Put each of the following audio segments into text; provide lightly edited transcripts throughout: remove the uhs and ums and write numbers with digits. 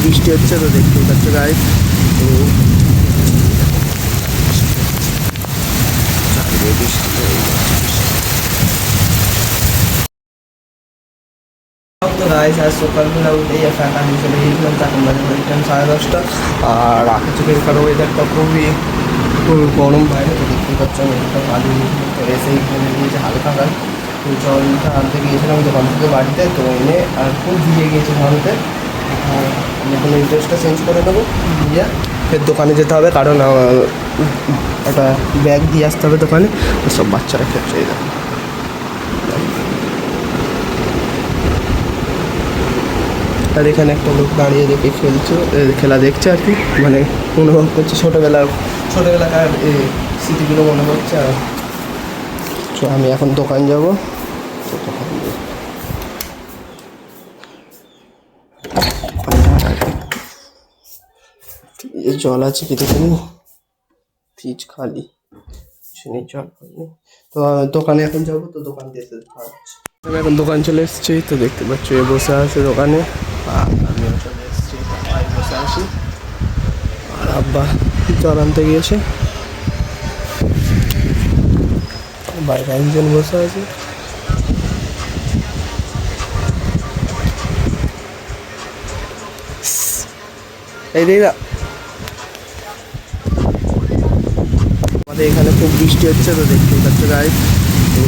বৃষ্টি হচ্ছে, তো দেখতেই পাচ্ছ গাইস। তো গাইস আজ সকালবেলা উঠেই ফাঁকা নিয়ে চলে গিয়েছিলাম, তখন বাজে টাইম 10:30। আর আকাশের কারো ওয়েদারটা খুবই গরম বাইরে, তো দেখতেই পাচ্ছ আমি একটা বালি তো এসেই কিনে দিয়েছে হালকা গাছ। তো জলটা আনতে গিয়েছিলাম দোকান থেকে বাড়িতে, তো এনে আর খুব ভিজে গিয়েছে জলতে। আমি এখন ইন্টারেস্টটা চেঞ্জ করে দেবো, দিয়ে ফের দোকানে যেতে হবে, কারণ একটা ব্যাগ দিয়ে আসতে হবে দোকানে। সব বাচ্চারা খেলছে এই দেখো। আর এখানে একটা লোক দাঁড়িয়ে দেখে খেলা দেখছে আর কি, মানে অনুভব করছে ছোটোবেলাকার এই স্মৃতিগুলো মনে হচ্ছে। আর তো আমি এখন দোকান যাবো, জল আছে কি দেখিনি, ফ্রিজ খালি, জল খালি। তো দোকানে এখন যাবো, তো দোকান দিয়ে আমি এখন দোকান চলে এসেছি, তো দেখতে পাচ্ছি এ বসে আছে দোকানে, আর আমিও চলে এসেছি বসে আছি। আর আব্বা জল আনতে গিয়েছে, বাইরে একজন বসে আছে। এই দিদা আমাদের এখানে খুব বৃষ্টি হচ্ছে, তো দেখতেই পাচ্ছ গাইস। তো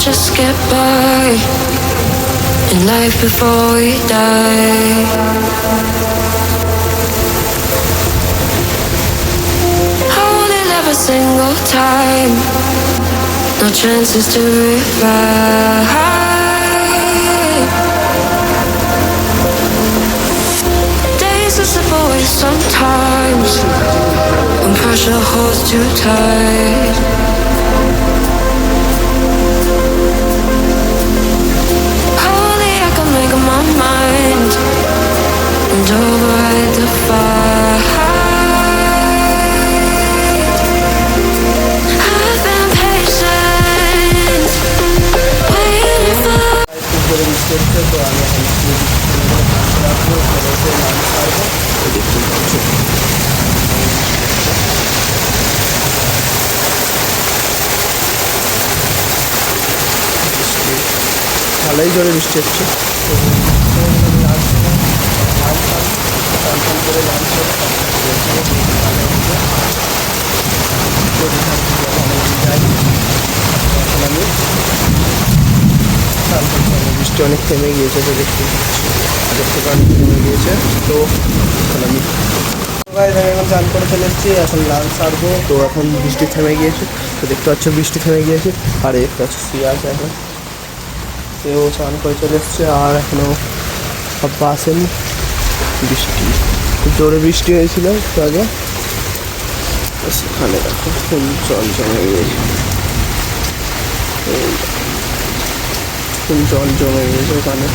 just get by in life before we die. I wanna live a single time, no chances to revive. Days are slip away sometimes when pressure holds too tight. My mind and override the fight. I've been patient, waiting for. তো আমি ভালোই জোরে বৃষ্টি হচ্ছে। বৃষ্টি অনেক থেমে গিয়েছে, তো দেখতে অনেক থেমে গিয়েছে। তো এখন আমি এখন চান করে চলে এসেছি, এখন লাঞ্চ সারবো। তো এখন বৃষ্টি থেমে গিয়েছে, তো দেখতে পাচ্ছ বৃষ্টি থেমে গিয়েছে। আর দেখতে পাচ্ছ শুয়ে আছে এখন, সেও চান করে চলে এসছে। আর এখনও আব্বা আসেনি। বৃষ্টি খুব জোরে বৃষ্টি হয়েছিল একটু আগে, সেখানে দেখো ফুল জল জমে গিয়েছে, ফুল জল জমে গিয়েছে ওখানে।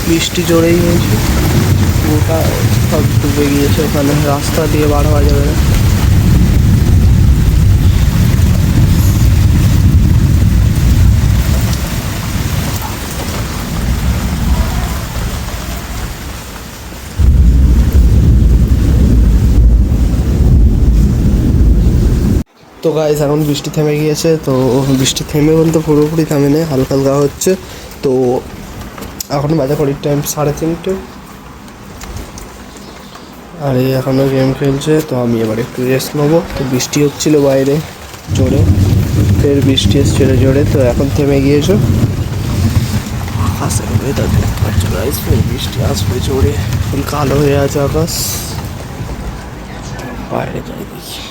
বৃষ্টি জোরেই হয়েছে, পুরোটা সব ডুবে গিয়েছে ওখানে, রাস্তা দিয়ে বার হওয়া যাবে না। তো গাইস এখন বৃষ্টি থেমে গিয়েছে, তো বৃষ্টি থেমে বলতে পুরোপুরি থেমে নেই, হালকা হালকা হচ্ছে। তো এখন বাজে ঘড়ির টাইম 3:30। আর এই এখনও গেম খেলছে, তো আমি এবার একটু রেস্ট নেবো। তো বৃষ্টি হচ্ছিল বাইরে জোরে, ফের বৃষ্টি এসছিল জোরে, তো এখন থেমে গিয়েছে। আকাশে ওয়েদার দেখতে পাচ্ছ গাইস, ফের বৃষ্টি আসবে জোরে, ফুল কালো হয়ে আছে আকাশ। বাইরে যাই দেখি।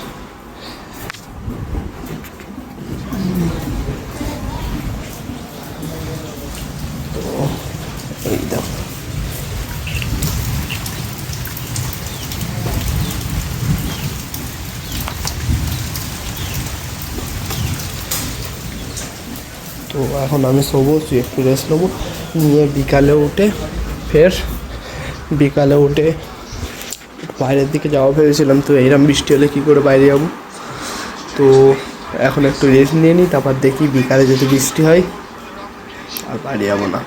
এই দেখো তো এখন আমি শোবো, একটু রেস্ট নেবো, নিয়ে বিকালে উঠে বাইরের দিকে যাওয়া ভেবেছিলাম। তো এইরকম বৃষ্টি হলে কী করে বাইরে যাবো, তো এখন একটু রেস্ট নিয়ে নিই, তারপর দেখি বিকালে যদি বৃষ্টি হয় আর বাড়ি যাবো না।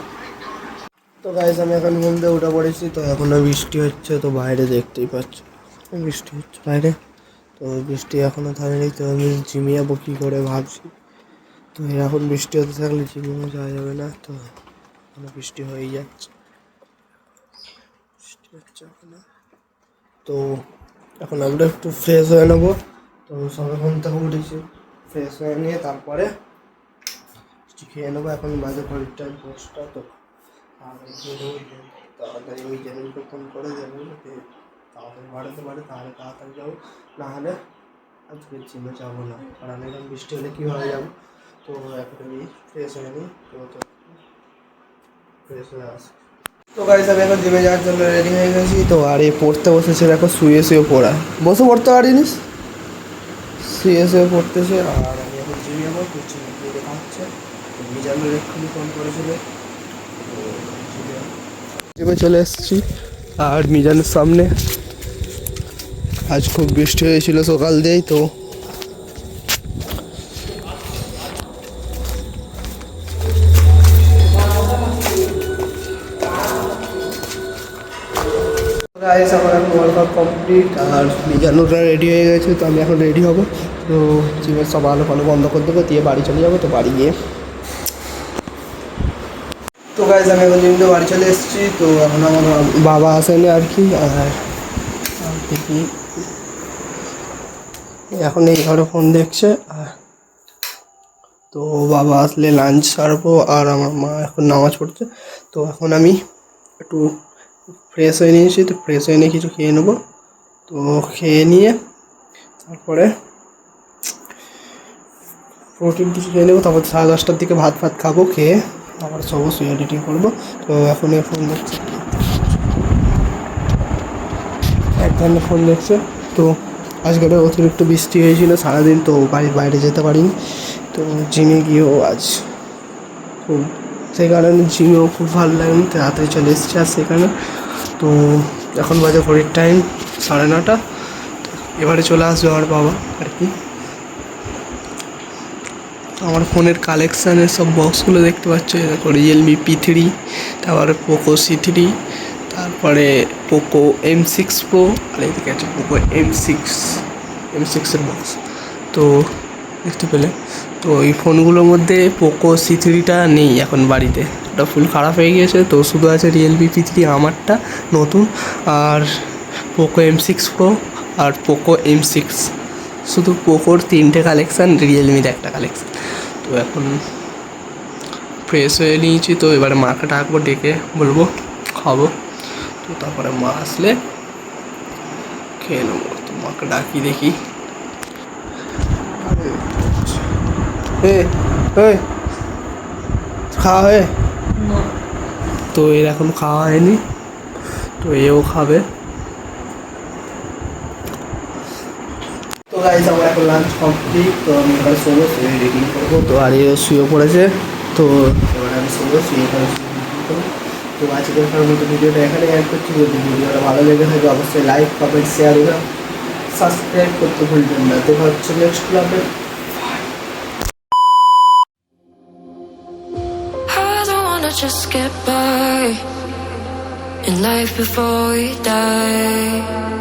তো গাইস আমি এখন ঘুম থেকে উঠে পড়েছি, তো এখনও বৃষ্টি হচ্ছে, তো বাইরে দেখতেই পাচ্ছি বৃষ্টি হচ্ছে বাইরে। তো বৃষ্টি এখনও থামেনি, তো আমি জিমে যাবো কী করে ভাবছি। তো এখন বৃষ্টি হতে থাকলে জিমেও যাওয়া যাবে না, তো এখনো বৃষ্টি হয়েই যাচ্ছে, বৃষ্টি হচ্ছে এখনো। তো এখন আমরা একটু ফ্রেশ হয়ে নেবো। তো সবাই ঘুম থেকে উঠেছি, ফ্রেশ হয়ে নিয়ে তারপরে কিছু খেয়ে নেবো। এখন বাজে ঘড়ির টাইম 10টা, তো তাড়াতাড়ি ওই চ্যানেলকে ফোন করে দেবো যে তাড়াতাড়ি বাড়াতে পারে, তাহলে তাড়াতাড়ি যাবো, নাহলে আজকে জিমে যাবো না, কারণ এরকম বৃষ্টি হলে কীভাবে যাবো। তো এখন আমি ফ্রেশ হয়ে নিই, তো ফ্রেশ হয়ে আসি। তো গাইস আমি এখন জিমে যাওয়ার জন্য রেডি হয়ে গেছি। তো আর এই পড়তে বসেছে, দেখো শুয়ে শুয়ে পড়া, বসে পড়তে পারিনি, শুয়ে শুয়ে পড়তেছে। আর আমি এখন জিমে যাবো, তো জিমে গিয়ে দেখা হচ্ছে। মিজানুর এক্ষুনি ফোন করেছিল, জিমে চলে এসেছি। আর মিজানের সামনে আজ খুব বৃষ্টি হয়েছিল সকাল দিয়েই, তো গাইস আমার এখন ওয়ার্কআউট কমপ্লিট, আর মিজানুররা রেডি হয়ে গেছে, তো আমি এখন রেডি হবো। তো জিমের সব আলো ফালো বন্ধ করে দেবো, দিয়ে বাড়ি চলে যাবো। তো বাড়ি গিয়ে তো গাইস আমি এখন জিম থেকে বাড়ি চলে এসেছি। তো এখন আমার বাবা আসেনি আর কি, আর দেখি এখন এই ঘরে ফোন দেখছে। আর তো বাবা আসলে লাঞ্চ সারবো, আর আমার মা এখন নামাজ পড়ছে। তো এখন আমি একটু ফ্রেশ হয়ে নিয়েছি, তো ফ্রেশ হয়ে নিয়ে কিছু খেয়ে নেবো। তো খেয়ে নিয়ে তারপরে প্রোটিন কিছু খেয়ে নেবো, তারপর 10:30টার দিকে ভাত ফাত খাবো, খেয়ে আবার সব শুয়ে এডিটিং করবো। তো এখন ফোন দেখছে, এক ধরনের ফোন দেখছে। তো আজকের অতিরিক্ত বৃষ্টি হয়েছিল সারাদিন, তো বাড়ির বাইরে যেতে পারিনি। তো জিমে গিয়েও আজ খুব, সেই কারণে জিমেও খুব ভালো লাগেনি, তাড়াতাড়ি চলে এসেছে আর সেখানে। তো এখন বাজে ঘড়ির টাইম 9:30, এবারে চলে আসবে আমার বাবা আর কি। আমার ফোনের কালেকশানের সব বক্সগুলো দেখতে পাচ্ছ, দেখো রিয়েলমি P3, তারপরে পোকো C3, তারপরে পোকো M6 Pro, আর এদিকে আছে পোকো M6 এর বক্স। তো দেখতে পেলে, তো এই ফোনগুলোর মধ্যে পোকো C3টা নেই এখন বাড়িতে, ওটা ফুল খারাপ হয়ে গিয়েছে। তো শুধু আছে রিয়েলমি P3 আমারটা নতুন, আর পোকো M6 Pro আর পোকো M6, শুধু পোকোর 3টে কালেকশান, রিয়েলমির একটা কালেকশান। তো এখন ফ্রেশ হয়ে নিয়েছি, তো এবারে মাকে ডাকবো, ডেকে বলবো খাবো। তো তারপরে মা আসলে খেয়ে নেবো। তো মাকে ডাকি, দেখি খাওয়া হয়ে, তো এর এখন খাওয়া হয়নি, তো এও খাবে। তো গাইস আমার এখন লাঞ্চ কমপ্লিট, তো আমি এবার শোবো, শুয়ে রেডি করবো। তো আর এও শুয়ে পড়েছে, তো এবার আমি শোবো, শুয়ে পড়ে করবো। তো আজকের মতো ভিডিওটা এখানে অ্যাড করছি। যদি ভিডিওটা ভালো লেগে থাকে অবশ্যই লাইক, কমেন্ট, শেয়ার এবং সাবস্ক্রাইব করতে ভুলবেন না। দেখা হচ্ছে নেক্সট ক্লাবে। I don't wanna just get by in life before we die.